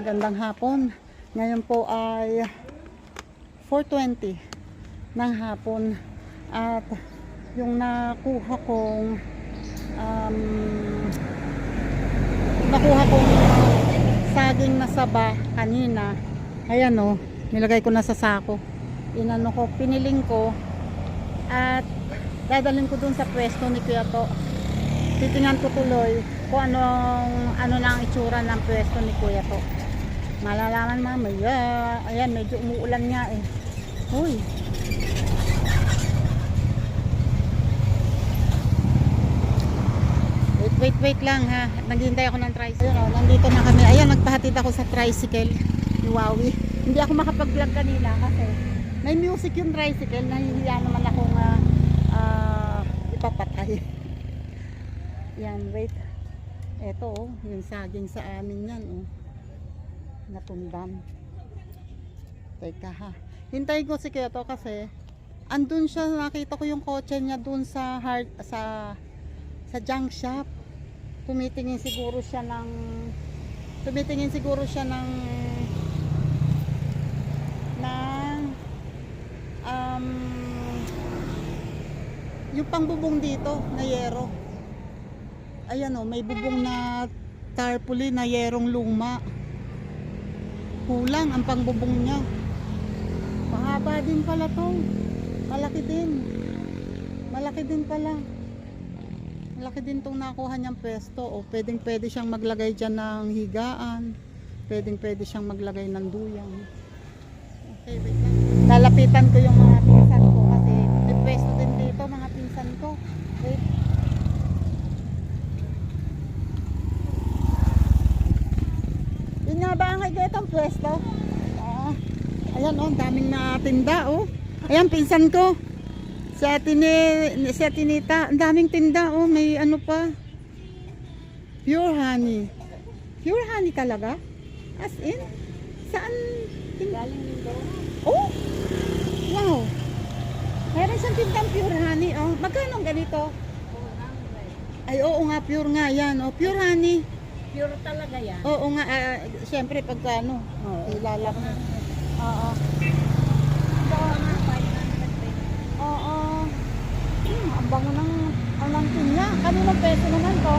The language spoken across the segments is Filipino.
magandang hapon. Ngayon po ay 4:20 ng hapon at yung nakuha kong saging na saba kanina, ayan o, nilagay ko na sa sako, inano ko, piniling ko at dadalhin ko dun sa pwesto ni Kuya To. Titingnan ko tuloy kung ano na ang itsura ng pwesto ni Kuya To. Malalaman mamaya. Ayan, medyo umuulan nga eh. Uy. Wait lang ha. Naghihintay ako ng tricycle. Ayan, nandito na kami. Ayan, nagpahatid ako sa tricycle ni Wawi. Hindi ako makapag-vlog kanina kasi may music yung tricycle. Nahihiya naman akong ipapatay. Yan, wait. Eto oh, yung saging sa amin yan oh. Natundan. Teka ha. Hintayin ko si Kuya To kasi andun siya, nakita ko yung kotse niya dun sa junk shop. Tumitingin siguro siya ng yung pangbubong dito na yero. Ayan o, may bubong na tarpaulin na yerong luma. Kulang ang pangbubong niya. Mahaba din pala to. Malaki din pala. Malaki din tong nakuha niyang pwesto. O pwede siyang maglagay dyan ng higaan. Pwede siyang maglagay ng duyang. Okay, wait lang. Lalapitan ko yung mga pinsan ko kasi may pwesto din dito mga pinsan ko. Wait. Yun nga ba ang higitang pwesto? Ayan oh, daming tinda oh. Ayan pinsan ko. Si Atinita, ang daming tinda oh, may ano pa. Pure honey. Pure honey talaga? As in? Saan? Galing Mindoro. Oh! Wow! Meron siyang tindang pure honey oh. Magkano ganito? Ay oo nga, pure nga yan oh. Pure honey. Pure talaga yan. Oo nga, siyempre pagka ano, ilalak na. Oo. Oo. Ang bango ng tinya. Kanino peso naman to?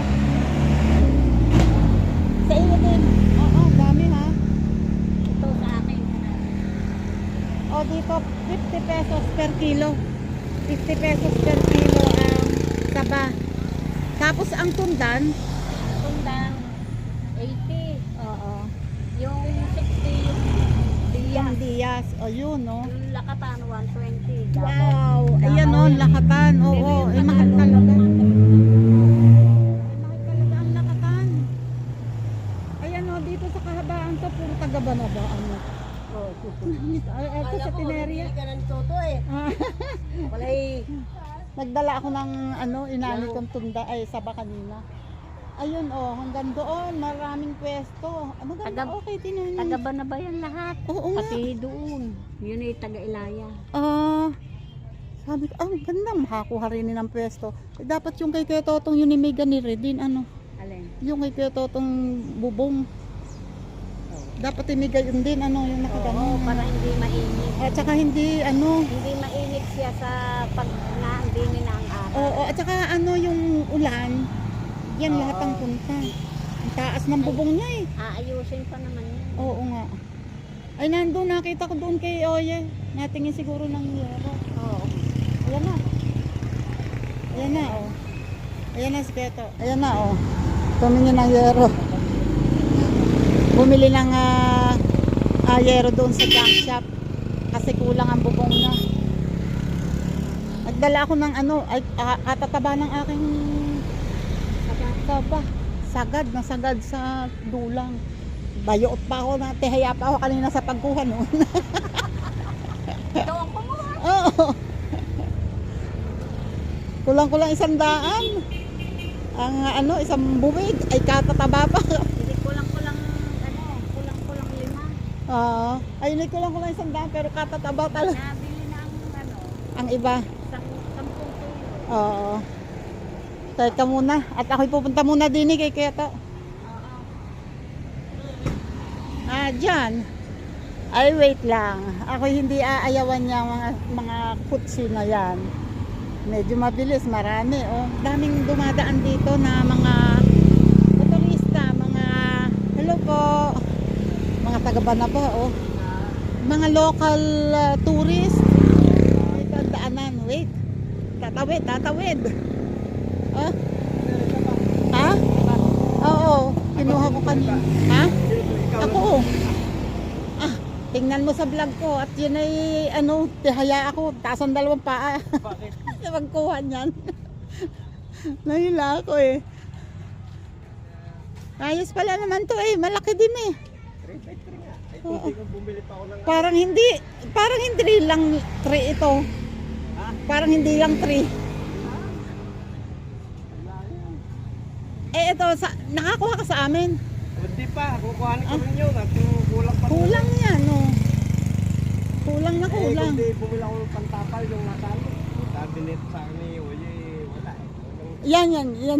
Sa iyo din. Oo, dami ha. Ito sa akin. O dito, 50 pesos per kilo. 50 pesos per kilo ang saba. Tapos ang tundan, 80. oo. Yung 60, yung Yung Diaz, o yun no. yung Lakatan, 120. Wow, ayan o, lakatan. Oo, mahal talaga. Mahal talaga ang lakatan. Ayan o, dito sa kahabaan to, puro taga-Banaba. Ano? Ito sa Tineria. Hindi ka ng toto eh. Walay. Nagdala ako ng inani kong tunda, saba kanina. Ayun oh, hanggang doon, maraming pwesto. Maganda, okay din yun. Taga na ba yan lahat? Oo nga. Pati doon. Yun ay taga-Ilaya. Sabi ko, ganda, makakuha rin ng pwesto. Dapat yung kay Kuya Totong yun ni Megan ni Redin, Alin? yung kay Kuya Totong bubong. Dapat imigay yun din, yung nakagano. Oo, para hindi mainit. At saka hindi, Hindi mainit siya sa pag naandinin na ang araw. Oo, at saka yung ulan, yan lahat ang punta. Ang taas ng bubong niya eh. Aayusin pa naman yun. Oo nga. Ay, nandun, nakita ko doon kay Oye. Natingin siguro ng yero. Oo. Ayan na. Ayan na, oh. Ayan na, si Keto. Ayan na, oh. Tumingin ng yero. Bumili ng yero doon sa junk shop. Kasi kulang ang bubong niya. Nagdala ako ng katataba ng aking saba. Sagad sa dulang. Bayot pa ako, tihaya pa ako kanina sa pagkuha noon. Ito ang kumuha. Oo. Kulang-kulang 100. Ang isang buwig ay katataba pa. Hindi kulang-kulang 5. Ay hindi kulang-kulang 100 pero katataba talaga. Nabili na Ang iba. 10 kilo. Oo. Teka muna. At ako'y pupunta muna din kay Keto. Oo. Dyan. Ay, wait lang. Ako hindi aayawan niya mga kutsi na yan. Medyo mabilis, marami. Oh, daming dumadaan dito na mga motorista, mga hello po, mga taga-Bana po. Oh. Mga local tourist. May daanan. Wait. Tatawid. Oh. Ha? Oo. Kinuha ko kanina. Ha? Ako. Tingnan mo sa vlog ko at yun ay tihaya ako, taas ang dalawang paa. Bakit? Magkuha niyan. Nahila ako eh. Ayos pala naman to eh, malaki din eh. 3x3 nga. Ay, Oo. kung bumili pa ako ng... Parang hindi lang 3 ito. Ha? Parang hindi lang 3. Eh ito, nakakuha ka sa amin. Hindi pa, kukuhanin ko rin yun. At yung kulang pa. Kulang yan oh. Kulang na kulang. Hindi bumili ako ng pantapal yung nasalo. Sabi nito sa akin eh, oye, wala eh.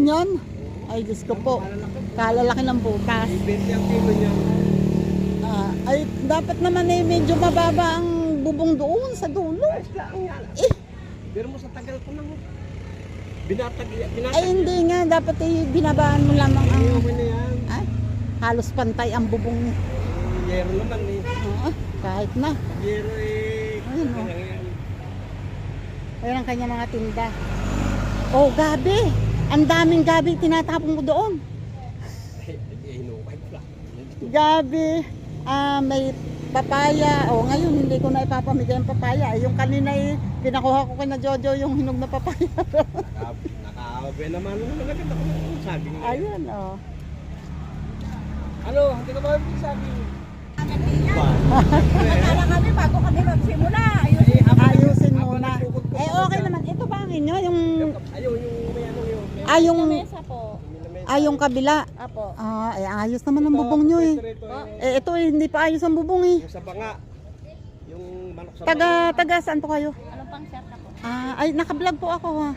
Yan. Ay Diyos ko po. Kalalaki ng butas. 20 ang kilo niya. Ay dapat naman eh medyo mababa ang bubong doon sa dulo. Ayos lang yan. Eh. Pero mo sa tagal ko nang binatag. Ay hindi nga, dapat eh binabaan mo lamang ang Ayoko na yan. ay, halos pantay ang bubong niya. Yero naman eh. Oo, kahit na. Yero eh. Ayun, oh. Kanya yan. Ayun ang kanya mga tinda. Oh, gabi. Ang daming gabi tinatapon ko doon. Ay, hinukay ko lang. Gabi. May papaya. Oh, ngayon hindi ko na ipapamigay ang papaya. Yung kanina eh, pinakuha ko kay na Jojo yung hinog na papaya. Nakaabe naman naman agad ako ng saging. Ayun, oh. Ano, hindi ka ba yung saging? Akala kami bago kami magsimula. Ayun. Ayusin muna. Eh, okay naman. Ito ba ang inyo? Yung, Ayun, yung may ano yun. yung, Mesa po. yung kabila. Apo. Ayos naman ang bubong nyo eh. Ito eh, hindi pa ayos ang bubong eh. Yung sa banga. Yung manok sa banga. Taga saan po kayo? Anong pang share na po? Ay, naka-vlog po ako ha.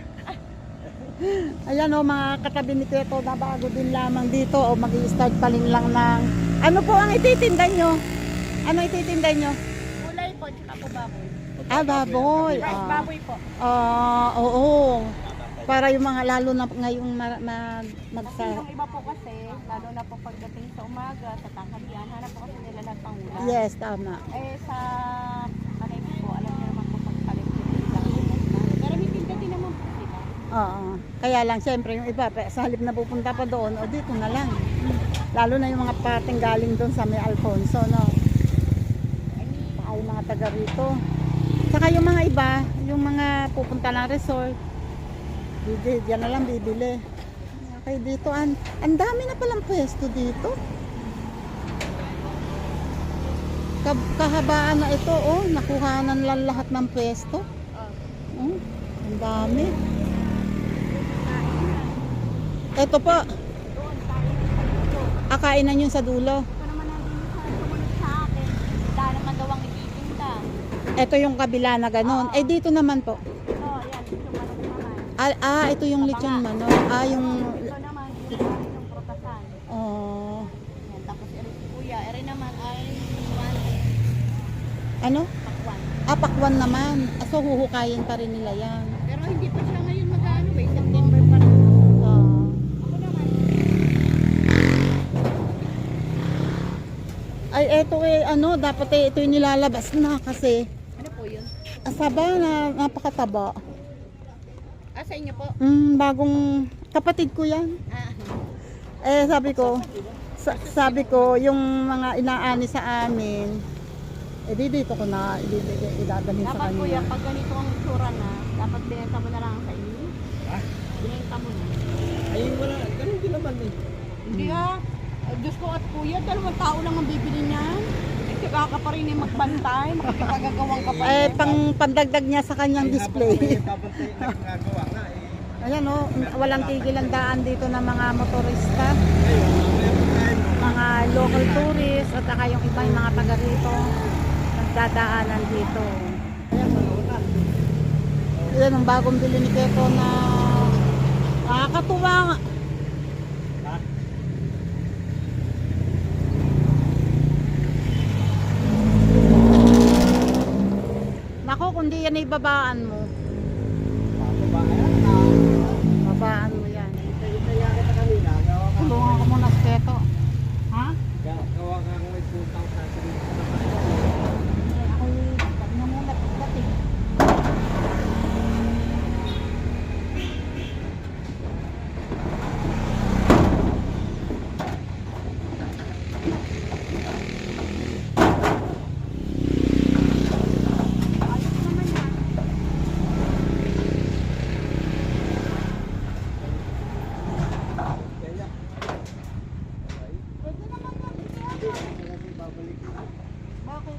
Ayan o, mga katabi ni Keto na bago din lamang dito o mag-i-start pa rin lang ng... Ano po ang ititinda nyo? Ano ititinda nyo? Kulay po, tsaka po baboy. Baboy. Rice baboy po. Oo. Para yung mga lalo na ngayong Kasi yung iba po kasi, lalo na po pagdating sa umaga, sa tanghalian, hanap po kasi nila ng pangulam. Yes, tama. Eh sa palengke po, alam niyo naman po pag palengke lang. Pero may tinda din naman po sila. Oo. Kaya lang, siyempre, yung iba, sa halip na pupunta pa doon, o dito na lang. Lalo na yung mga pating galing doon sa may Alfonso, no? Saka yung mga taga rito. Saka yung mga iba, yung mga pupunta ng resort, diyan na lang bibili. Okay, dito, ang dami na palang pwesto dito. Kahabaan na ito, oh, nakuhanan lang lahat ng pwesto. Oh, ang dami. Ito po, Doon tayo sa dulo. akainan yun sa dulo. Ito naman ang sumunod sa akin. Dahil naman daw ang ititinda. Ito yung kabila na ganun. Eh dito naman po. Yan, yung manok naman. Ito yung lechon manok. Yung... Ito naman, yung prutasan. Oh, Yan, tapos si kuya, eri naman ay pakwan. ano? Pakwan. Pakwan naman. So huhukayin pa rin nila yan. Pero hindi pa siya ngayon mag-ano eh, September pa rin. Ako naman. Ay, eto eh, dapat ito yung nilalabas na kasi Ano po yun? asaba na napakataba. Sa inyo po? Bagong kapatid ko yan. Sabi ko, yung mga inaani sa amin, dito ko na idadalhin sa Dapat kuya, kanila. pag ganito ang itsura na, dapat binenta mo na lang sa inyo. Ha? Binenta mo na. Ayun, wala. Ganun din naman eh. Hindi Diyos ko at kuya, 2 tao lang ang bibili niyan. Tsaka ka pa rin magbantay, makikipagagawang ka pa rin. Pandagdag niya sa kanyang display. Babantay nagagawa nga eh. Ayan walang tigil ang daan dito ng mga motorista, Ngayon, meron tayo. mga local tourists, at saka yung iba yung mga taga rito, nagdadaanan dito. Ayan ang bagong bili ni Keto na nakakatuwa nga. babaan mo. Pababa yan. Babaan mo yan. Kaya kita kanina, gawa ka. Tulungan ko muna si Keto. Ha? Gawa ka kung may putang sa sarili ka naman. Eh, ako'y pag na muna pagdating. Kaya. Pwede naman yan. Kasi babalik ko. Bakit?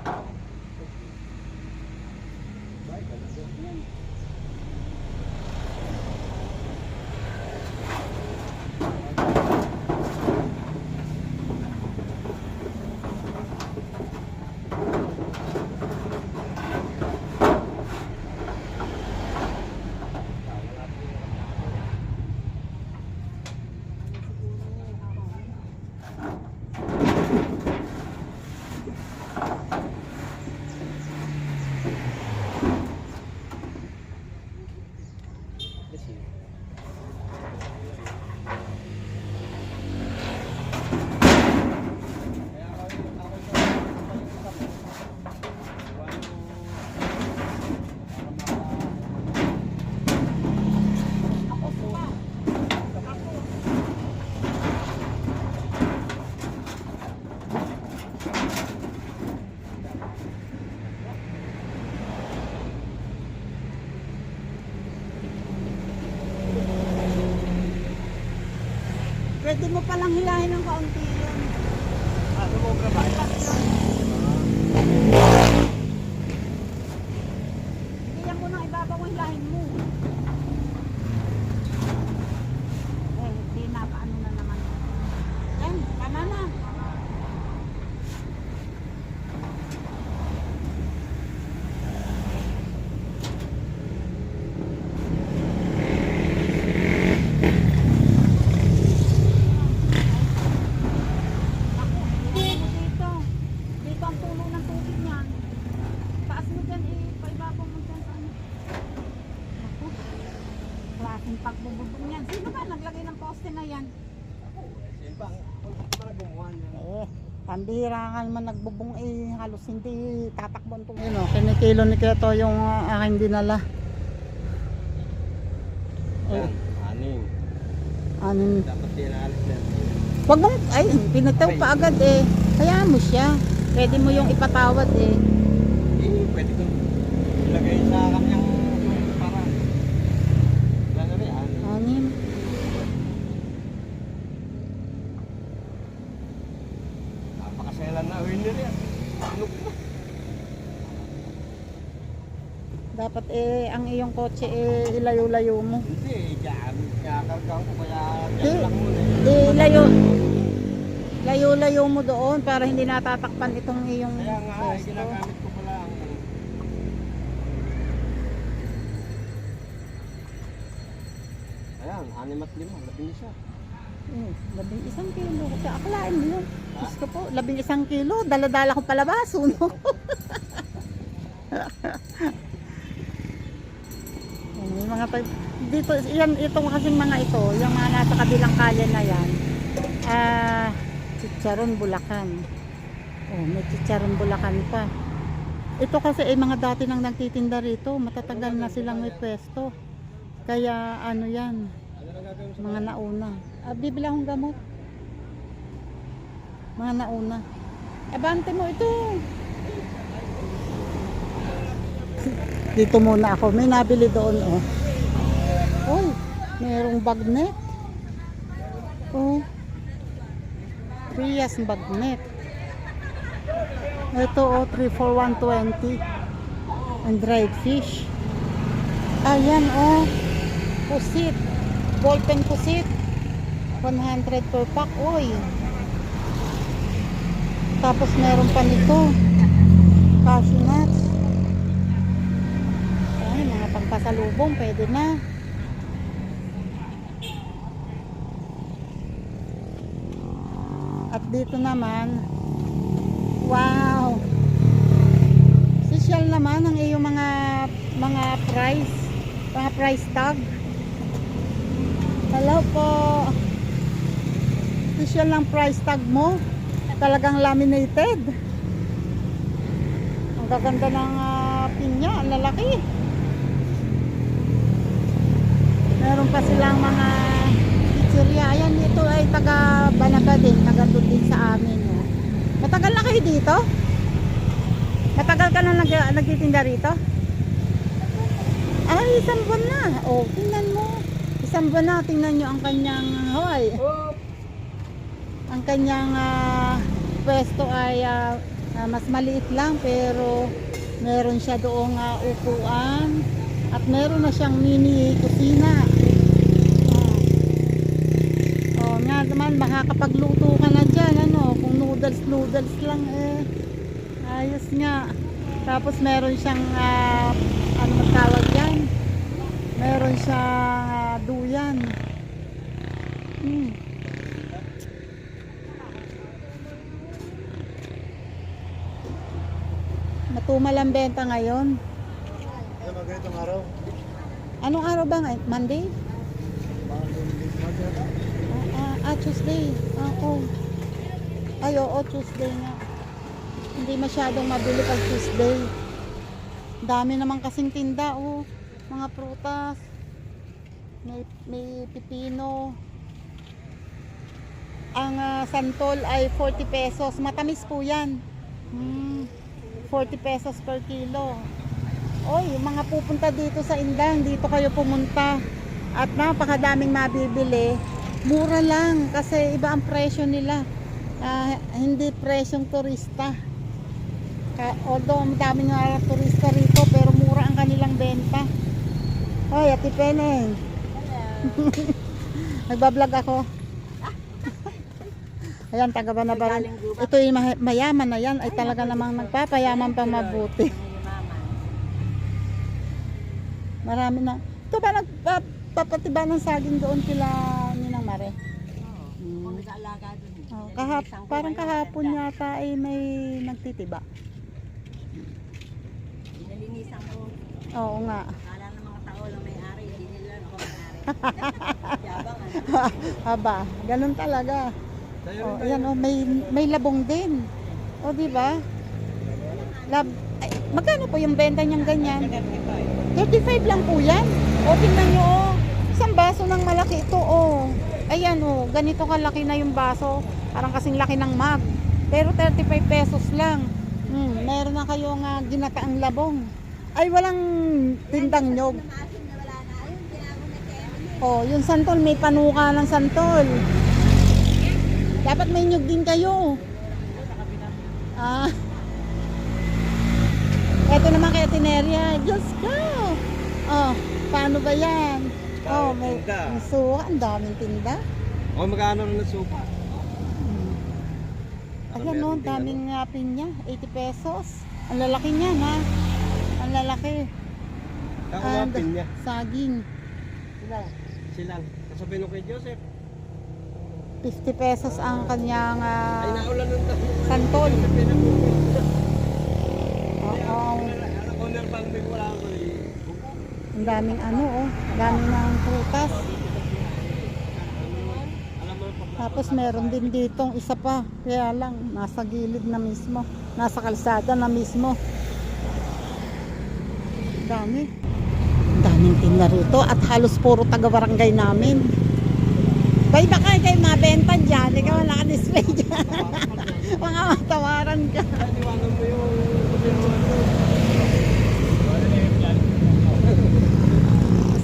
Bye, talaga. Kasi, kaya ako sa Pwede mo palang hilahin ng kaunti yun. sumobra ba? Iyan mo nang ibabaw ang hilahin mo. Eh, di na, paano na naman. Yan, tama na. Ako, iyan mo dito. Dito ang tulo ng tubig niyan. Taas mo dyan, paibabaw mo dyan sa ano. Ako, klaseng pagbububong yan. Sino ba naglagay ng poste na yan? Siyempre, kung gumawa niya. Eh, pambihira nga naman nagbubong halos hindi tatakbon itong yun o. Kinikilo ni Keto yung aking dinala. Yan, aning. Anin, Dapat tinaalis na. wag mong, ay, pinataw pa agad eh. Hayaan mo siya. Pwede mo yung ipatawad eh. Pwede kong ilagay sa kanyang para. Yan na rin, aning. Anin. Napakaselan na winner yan. Ano ba? Dapat ang iyong kotse ilayo-layo mo. Hindi, dyan. Kakargaw ko kaya Di, dyan lang muna. di layo. Layo-layo mo doon para hindi natatakpan itong iyong Kaya nga, pwesto. ginagamit ko pala ang... Ayan, 6 at 5, 11. 11 kilo. Kasi akalain mo yun. Diyos ko po, 11 kilo. Dala-dala ko palabas. Uno. Yung mga dito, yan, itong kasing mga ito, yung mga nasa kabilang kalye na yan, chicharon Bulacan. Oh, may chicharon Bulacan pa. Ito kasi ay mga dati nang nagtitinda rito, matatagal na silang may pwesto. Kaya ano yan, Ano na gagawin sa mga nauna. Bibila akong gamot. Mga nauna. Abante mo ito. Dito muna ako. May nabili doon, oh. Oh, mayroong bagnet. Oh. Prius bagnet. Ito, oh, 3 for 120. And dried fish. Ayan, oh. Pusit. Ballpen pusit. 100 per pack. Uy. Tapos meron pa nito. Cashew nuts. Ay, mga pagpasalubong. Pwede na. At dito naman. Wow. Social naman ang iyong mga mga price tag. Hello po. Official lang price tag mo. Talagang laminated. Ang gaganda ng pinya, ang lalaki. Meron pa silang mga pizzeria. Ayan, dito ay taga Banaga din, taga doon din sa amin. Oh. Matagal na kayo dito? Matagal ka na nagtitinda rito? Ay, isang buwan na. Oh, tingnan mo. Isang buwan na, tingnan nyo ang kanyang ang kanyang pwesto ay mas maliit lang, pero meron siya doong upuan at meron na siyang mini kusina. Oh, nga naman, makakapagluto ka na dyan, ano, kung noodles lang ayos nga. Tapos meron siyang ano matawag yan, meron siyang duyan. Matumal ang benta ngayon. Ano ba ganitong araw? Anong araw ba ngayon? Monday? Tuesday. Oo. Ay, oo, Tuesday nga. Hindi masyadong mabili pag Tuesday. Dami naman kasing tinda, oh. Mga prutas. May pipino. Ang santol ay 40 pesos. Matamis po yan. 40 pesos per kilo. Oy, yung mga pupunta dito sa Indang, dito kayo pumunta. At napakadaming mabibili. Mura lang kasi iba ang presyo nila. Hindi presyong turista. Although madaming turista rito, pero mura ang kanilang benta. Hoy, Ate Peneng. Nagbablog ako. Ayan, taga Banabaran. Ito yung mayaman na yan ay talaga namang nagpapayaman pa mabuti. Marami na. Ito ba nagpapatiba ng saging doon kila Ninang Mare? Kung nag-aalaga doon. Parang kahapon yata ay may nagtitiba. Nalinisan ko. Oo nga. Kala ng mga tao lang may-ari, hindi nila ako may-ari. Yabang Haba, ganun talaga. Oh, ayan, oh, may labong din. O, di ba? Magkano po yung benta niyang ganyan? 35 lang po yan. O, tingnan nyo, oh. Isang baso ng malaki ito, oh. Ayan, oh. Ganito kalaki na yung baso. Parang kasing laki ng mug. Pero 35 pesos lang. Meron na kayong ginataang labong. Ay, walang tindang nyog. Oh, yung santol, may panuka ng santol. Dapat may nyug din kayo. Ito naman kay Tineria. Diyos ko. Oh, paano ba yan? Oh, may suka. Ang daming tinda. O, magkano na suka? Ayan, no, daming pinya. 80 pesos. Ang lalaki niya, ha? Ang lalaki. Ang pinya. Saging. Silang. Kasabihin ko kay Joseph. 50 pesos ang kanyang Ay, naulan nun tayo. santol. Ang daming oh. Daming ng prutas. Tapos meron din ditong isa pa. Kaya lang, nasa gilid na mismo. Nasa kalsada na mismo. Dami. Ang daming tinda rito. At halos puro taga-barangay namin. Bay, baka kayo mabenta dyan. Ikaw naka-display dyan. Mga matawaran ka.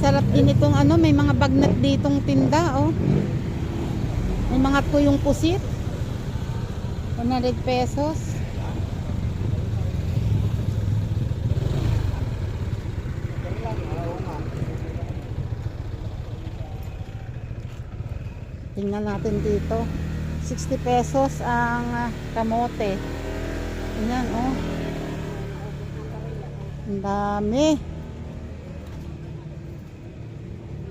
Sarap din itong may mga bagnat ditong tinda, oh. May mga tuyong pusit. 100 pesos. Tingnan natin dito. 60 pesos ang kamote. Ayan, oh. Ang dami.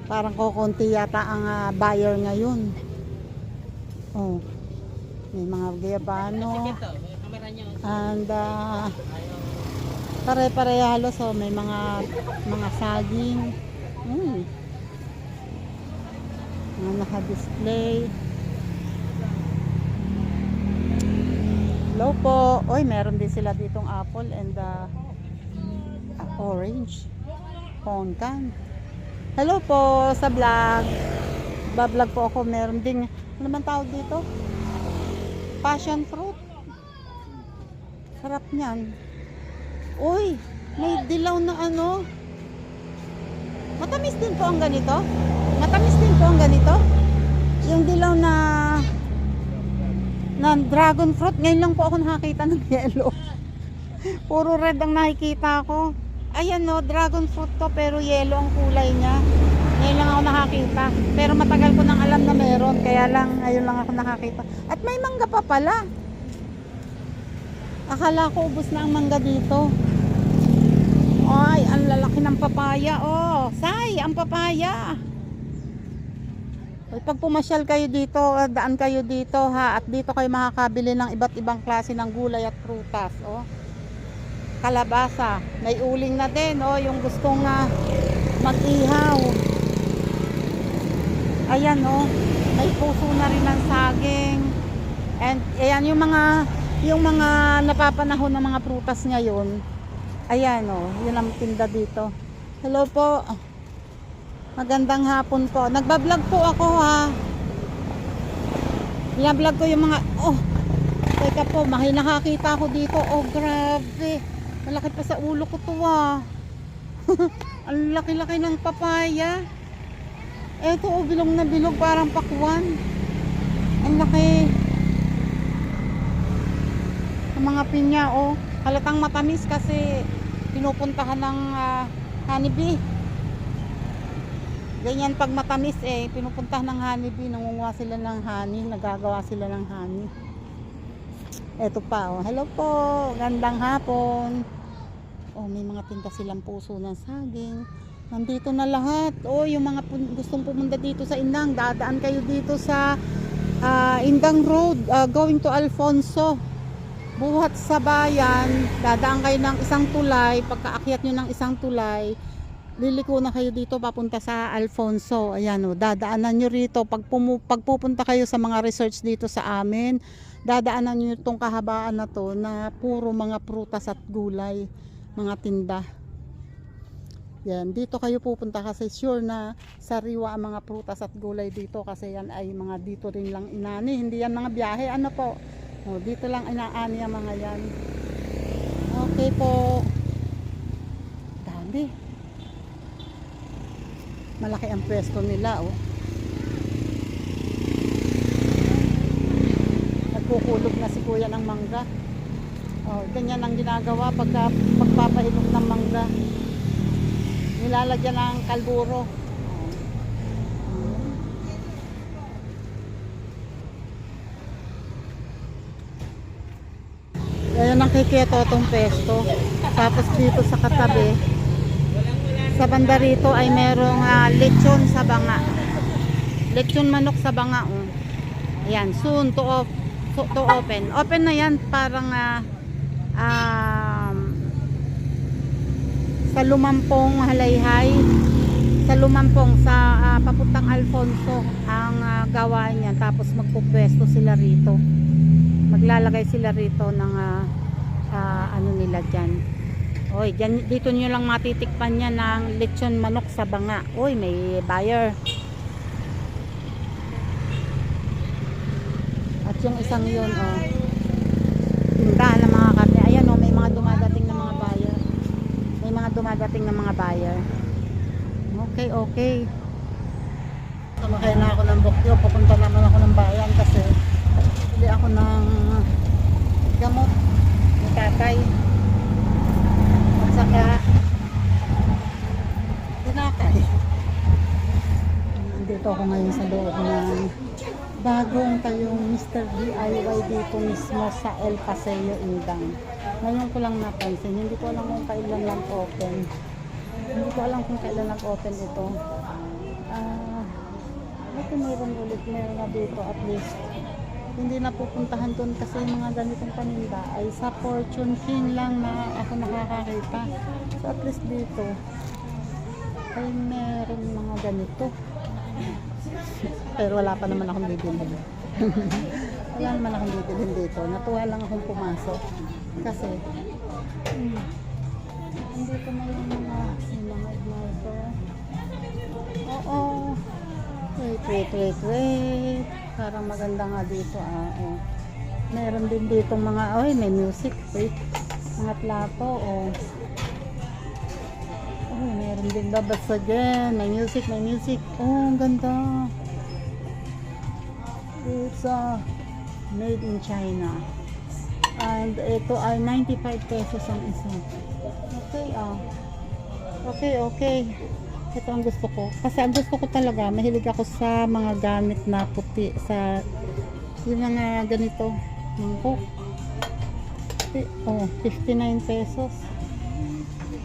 Parang kukunti yata ang buyer ngayon. Oh. May mga guyabano. And Pare-pare halos, oh, may mga saging. Mga naka-display. Hello po. Oy, meron din sila ditong apple and orange. Pongkan. Hello po sa vlog. Bablog po ako. Meron ding, ano naman tawag dito? Passion fruit. Sarap niyan. Uy, may dilaw na ano. Matamis din po ang ganito. Matamis din po ang ganito. Yung dilaw na dragon fruit. Ngayon lang po ako nakakita ng yellow. Puro red ang nakikita ko. Ayan no, dragon fruit to pero yellow ang kulay niya. Ngayon lang ako nakakita. Pero matagal ko nang alam na meron. Kaya lang, ngayon lang ako nakakita. At may mangga pa pala. Akala ko ubos na ang mangga dito. Ay, ang lalaki ng papaya. Oh, say, ang papaya. Pag pumasyal kayo dito, daan kayo dito ha, at dito kayo makakabili ng iba't ibang klase ng gulay at prutas, oh. Kalabasa, may uling na din, oh, yung gustong mag-ihaw. Ayan, oh, may puso na rin ng saging. And ayan yung mga napapanahon ng mga prutas ngayon. Ayan, oh, yun ang tinda dito. Hello po. Magandang hapon po. Nagbablog po ako ha. Binablog ko yung mga, oh, teka po, nakakita ko dito. Oh, grabe. Malaki pa sa ulo ko to ah. Ang laki-laki ng papaya. Eto, oh, bilog na bilog, parang pakwan. Ang laki. Ang mga pinya, oh. Halatang matamis kasi pinupuntahan ng honeybee. Ganyan pag matamis pinupuntahan ng honeybee, nangunguha sila ng honey, nagagawa sila ng honey. Eto pa, oh. Hello po, gandang hapon. Oh, may mga tinda silang puso ng saging. Nandito na lahat. Oh, yung mga gustong pumunta dito sa Indang, dadaan kayo dito sa Indang Road, going to Alfonso. Buhat sa bayan, dadaan kayo ng isang tulay. Pagkaakyat nyo ng isang tulay, liliko na kayo dito papunta sa Alfonso. Ayan o, dadaanan nyo rito. Pag pupunta kayo sa mga research dito sa amin, dadaanan nyo itong kahabaan na to na puro mga prutas at gulay, mga tinda. Yan, dito kayo pupunta kasi sure na sariwa ang mga prutas at gulay dito kasi yan ay mga dito rin lang inani. Hindi yan mga biyahe, ano po. O, dito lang inaani ang mga yan. Okay po. Dami. Malaki ang pwesto nila, oh. Nagkukulog na si kuya ng mangga. Oh, ganyan ang ginagawa pagpapahilog ng mangga. Nilalagyan ng kalburo. Ayan ang kikito itong pwesto. Tapos dito sa katabi, sa banda rito ay merong lechon sa banga. Lechon manok sa banga. Oh. Ayan, soon to open. Open na yan parang sa Lumampong Halayhay. Sa Lumampong sa papuntang Alfonso ang gawain niya. Tapos magpupwesto sila rito. Maglalagay sila rito ng ano nila dyan. Oy, dyan, dito nyo lang matitikpan niya ng lechon manok sa banga. Oy, may buyer. At yung isang yun, oh, tindahan ng mga karne. Ayan, oh, may mga dumadating na mga buyer. May mga dumadating na mga buyer. Okay, okay. Sumakay na ako ng bukyo. Pupunta naman ako ng bayan kasi bili ako ng gamot ni tatay. At saka tinapay. Dito ako ngayon sa loob ng bagong tayong Mr. DIY dito mismo sa El Paseo, Indang. Ngayon ko lang napansin. Hindi ko alam kung kailan lang open. Hindi ko alam kung kailan lang open ito. Ito meron ulit. Meron na dito at least hindi na pupuntahan doon kasi yung mga ganitong paninda ay sa Fortune King lang na ako nakakakita. So at least dito ay meron mga ganito. Pero wala pa naman akong bibilhin. Wala naman akong bibilhin dito. Natuwa lang akong pumasok. Kasi andito na yung mga igniter. Oo. Wait. Parang maganda nga dito. Oh. Meron din dito mga, may music. Wait. Mga plato. Oh, meron din labas again. May music. Oh, ang ganda. It's made in China. And ito ay 95 pesos ang isa. Okay. Ito ang gusto ko. Kasi ang gusto ko talaga, mahilig ako sa mga gamit na puti. Sa yung mga ganito. Mangkok. 59 pesos.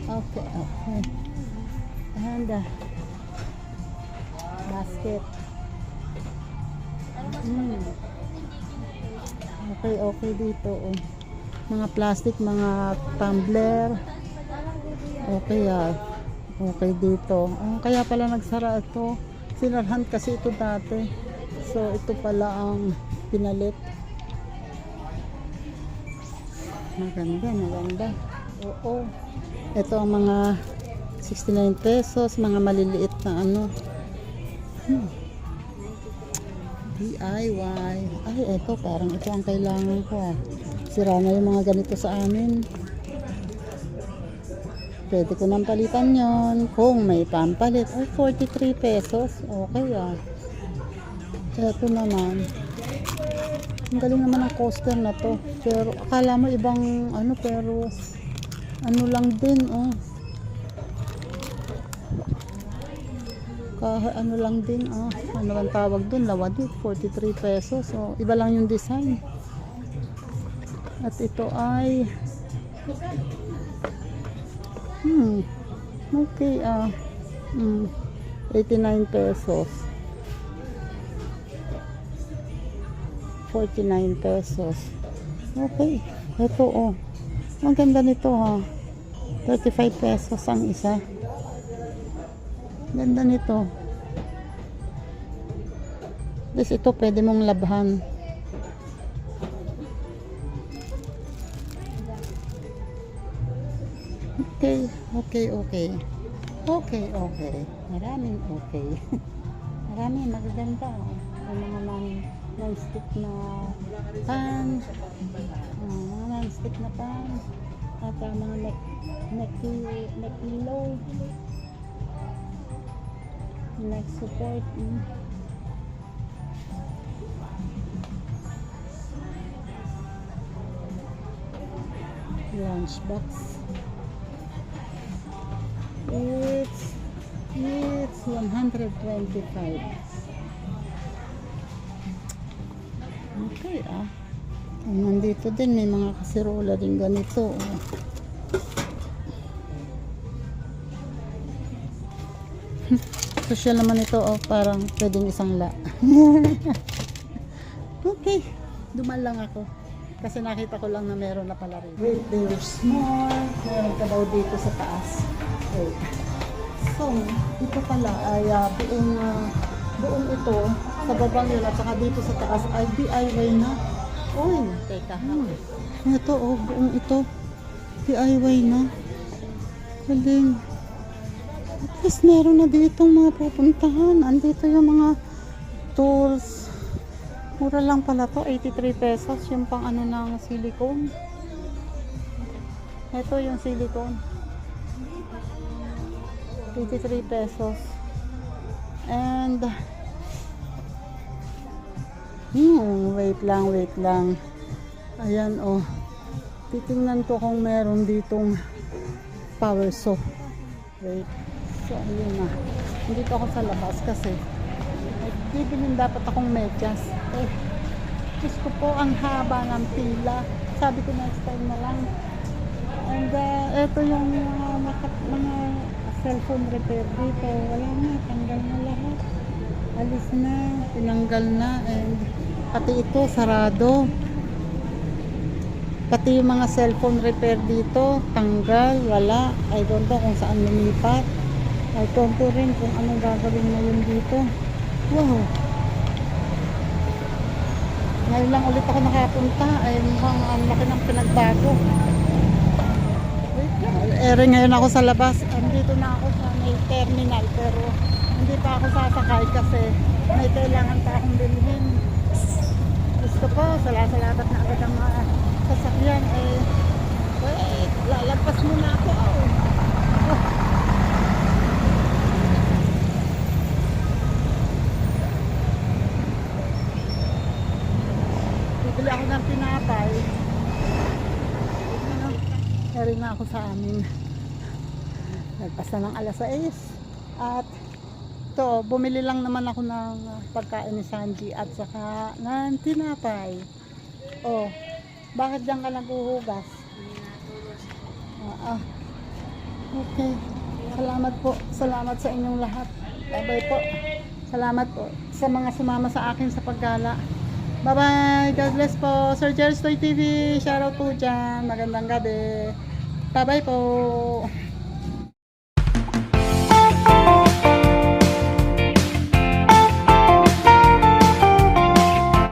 Okay. And basket. Okay dito. Mga plastic, mga tumbler. Okay dito. Kaya pala nagsara ito. Sinarhan kasi ito dati. So ito pala ang pinalit. Maganda. Oo. Ito ang mga 69 pesos, mga maliliit na ano. DIY. Ay, ito parang ito ang kailangan ko. Sira na yung mga ganito sa amin. Pwede ko nang palitan yon kung may pampalit. Ay, 43 pesos. Okay Ito naman. Ang galing naman ang coaster na to. Pero akala mo ibang pero ano lang din ano lang din ano ang tawag dun, lawadit, 43 pesos. So iba lang yung design. At ito ay okay 89 pesos, 49 pesos. Okay, ito ang ganda nito 35 pesos ang isa. Ganda nito. Tapos ito pwede mong labhan. Okay. Maraming okay. Maraming magaganda. May mga non-stick na pan. Mga non-stick na pan. At mga neck pillow. Neck support. Lunchbox. It's 125. Okay nandito din may mga kasirola din ganito. Social naman ito parang pwedeng isang la. Okay, dumaan lang ako kasi nakita ko lang na meron na pala rin. Wait, there's more. Meron ka daw dito sa taas. Wait. So, ito pala ay buong ito sa babang yun at saka dito sa taas ay DIY na. Uy, teka. Ito buong ito DIY na. Galing. At least meron na ditong mga pupuntahan. Andito yung mga tools. Mura lang pala to, 83 pesos. Yung pang ng silicone. Ito yung silicone. 83 pesos. And wait lang. Ayan titingnan ko kung meron ditong power saw. Wait. So ayun na. Dito ako sa labas kasi bibilin dapat akong medyas. Diyos ko po, ang haba ng pila. Sabi ko next time na lang. And ito yung mga cellphone repair dito. Wala na, tanggal na lahat. Alis na, tinanggal na. And Pati ito, sarado. Pati yung mga cellphone repair dito, tanggal, wala. I don't know kung saan lumipat. I don't know rin kung anong gagawin ngayon dito. Wow. Ngayon lang ulit ako nakapunta. Ay mukhang ang laki ng pinagbago. Ngayon ako sa labas. Andito na ako sa may terminal. Pero hindi pa ako sasakay kasi may kailangan pa akong bilhin. Gusto ko, salasalabat na agad ang mga sasakyan. Wait, lalagpas muna ako. Bibili ako ng tinapay. Eri na ako sa amin. Nagpas na ng alas 6. At ito, bumili lang naman ako ng pagkain ni Sanji at saka ng tinapay. Oh, bakit diyan ka naghuhugas? Okay. Salamat po. Salamat sa inyong lahat. Bye-bye po. Salamat po sa mga sumama sa akin sa paggala. Bye-bye. God bless po. Sir Jerry Stoy TV. Shoutout po dyan. Magandang gabi. Bye-bye po.